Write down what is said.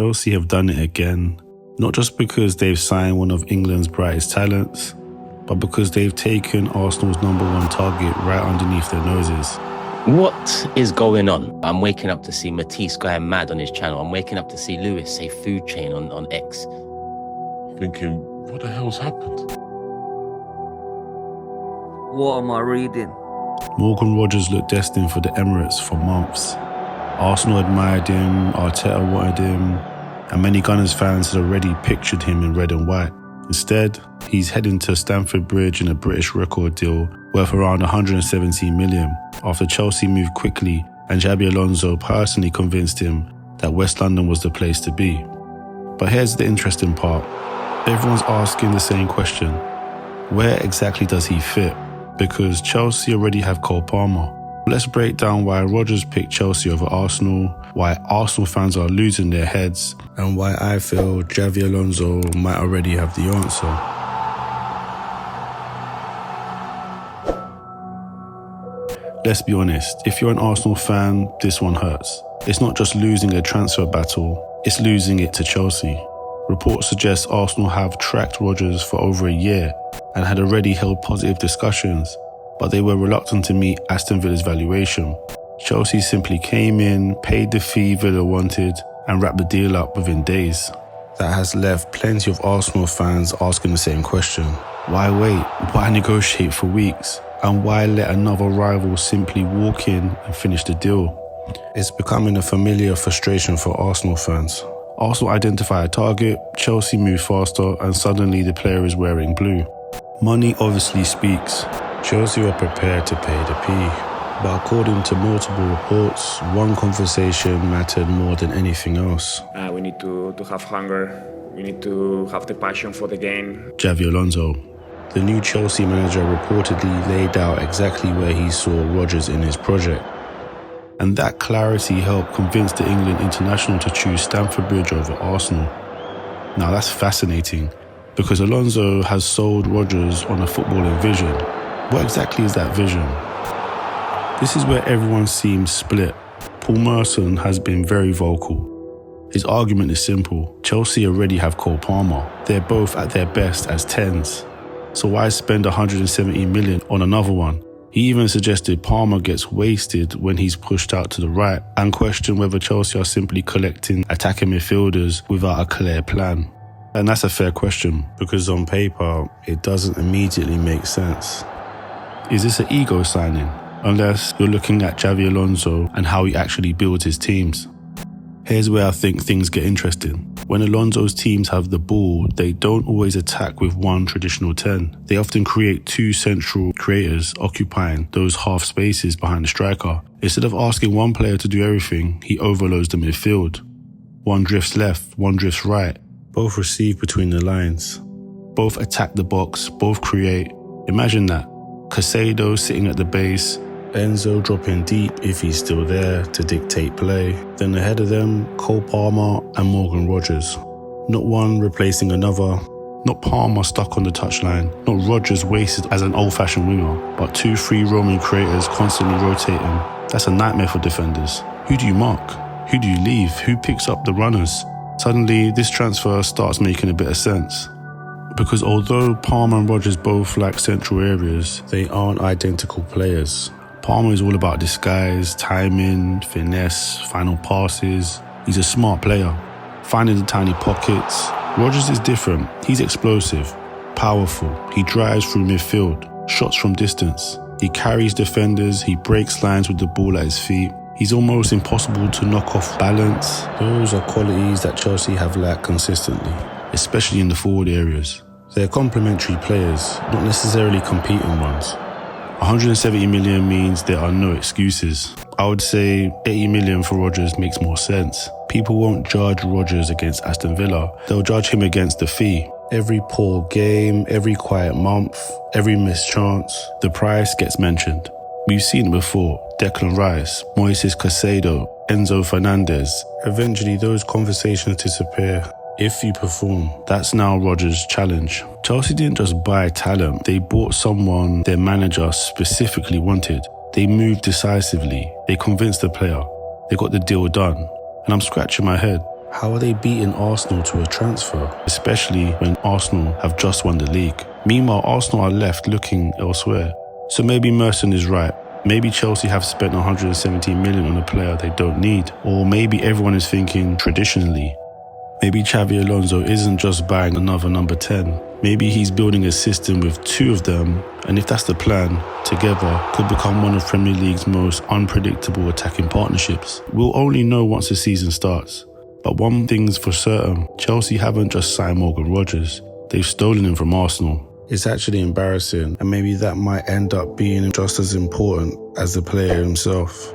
Chelsea have done it again, not just because they've signed one of England's brightest talents, but because they've taken Arsenal's #1 target right underneath their noses. What is going on? I'm waking up to see Matisse going mad on his channel. I'm waking up to see Lewis say food chain on X. Thinking, what the hell's happened? What am I reading? Morgan Rogers looked destined for the Emirates for months. Arsenal admired him, Arteta wanted him, and many Gunners fans had already pictured him in red and white. Instead, he's heading to Stamford Bridge in a British record deal worth around 117 million after Chelsea moved quickly and Xabi Alonso personally convinced him that West London was the place to be. But here's the interesting part. Everyone's asking the same question. Where exactly does he fit? Because Chelsea already have Cole Palmer. Let's break down why Rodgers picked Chelsea over Arsenal, why Arsenal fans are losing their heads, and why I feel Xabi Alonso might already have the answer. Let's be honest, if you're an Arsenal fan, this one hurts. It's not just losing a transfer battle, it's losing it to Chelsea. Reports suggest Arsenal have tracked Rodgers for over a year and had already held positive discussions, but they were reluctant to meet Aston Villa's valuation. Chelsea simply came in, paid the fee Villa wanted, and wrapped the deal up within days. That has left plenty of Arsenal fans asking the same question. Why wait? Why negotiate for weeks? And why let another rival simply walk in and finish the deal? It's becoming a familiar frustration for Arsenal fans. Arsenal identify a target, Chelsea move faster, and suddenly the player is wearing blue. Money obviously speaks. Chelsea are prepared to pay the fee. But according to multiple reports, one conversation mattered more than anything else. We need to have hunger. We need to have the passion for the game. Xabi Alonso. The new Chelsea manager reportedly laid out exactly where he saw Rodgers in his project. And that clarity helped convince the England international to choose Stamford Bridge over Arsenal. Now that's fascinating, because Alonso has sold Rodgers on a footballing vision. What exactly is that vision? This is where everyone seems split. Paul Merson has been very vocal. His argument is simple. Chelsea already have Cole Palmer. They're both at their best as 10s. So why spend 170 million on another one? He even suggested Palmer gets wasted when he's pushed out to the right and questioned whether Chelsea are simply collecting attacking midfielders without a clear plan. And that's a fair question, because on paper, it doesn't immediately make sense. Is this an ego signing? Unless you're looking at Xabi Alonso and how he actually builds his teams. Here's where I think things get interesting. When Alonso's teams have the ball, they don't always attack with one traditional 10. They often create two central creators occupying those half spaces behind the striker. Instead of asking one player to do everything, he overloads the midfield. One drifts left, one drifts right. Both receive between the lines. Both attack the box, both create. Imagine that. Caicedo sitting at the base, Enzo dropping deep if he's still there to dictate play. Then ahead of them, Cole Palmer and Morgan Rogers. Not one replacing another. Not Palmer stuck on the touchline. Not Rogers wasted as an old-fashioned winger. But two free roaming creators constantly rotating. That's a nightmare for defenders. Who do you mark? Who do you leave? Who picks up the runners? Suddenly, this transfer starts making a bit of sense. Because although Palmer and Rogers both lack central areas, they aren't identical players. Palmer is all about disguise, timing, finesse, final passes. He's a smart player, finding the tiny pockets. Rogers is different. He's explosive, powerful. He drives through midfield, shots from distance. He carries defenders, he breaks lines with the ball at his feet. He's almost impossible to knock off balance. Those are qualities that Chelsea have lacked consistently, especially in the forward areas. They're complementary players, not necessarily competing ones. 170 million means there are no excuses. I would say 80 million for Rodgers makes more sense. People won't judge Rodgers against Aston Villa. They'll judge him against the fee. Every poor game, every quiet month, every missed chance, the price gets mentioned. We've seen it before. Declan Rice, Moises Caicedo, Enzo Fernandez. Eventually those conversations disappear. If you perform, that's now Rodgers' challenge. Chelsea didn't just buy talent, they bought someone their manager specifically wanted. They moved decisively, they convinced the player, they got the deal done. And I'm scratching my head. How are they beating Arsenal to a transfer, especially when Arsenal have just won the league? Meanwhile, Arsenal are left looking elsewhere. So maybe Merson is right. Maybe Chelsea have spent 117 million on a player they don't need. Or maybe everyone is thinking traditionally. Maybe Xabi Alonso isn't just buying another number 10. Maybe he's building a system with two of them, and if that's the plan, together could become one of Premier League's most unpredictable attacking partnerships. We'll only know once the season starts. But one thing's for certain, Chelsea haven't just signed Morgan Rogers, they've stolen him from Arsenal. It's actually embarrassing, and maybe that might end up being just as important as the player himself.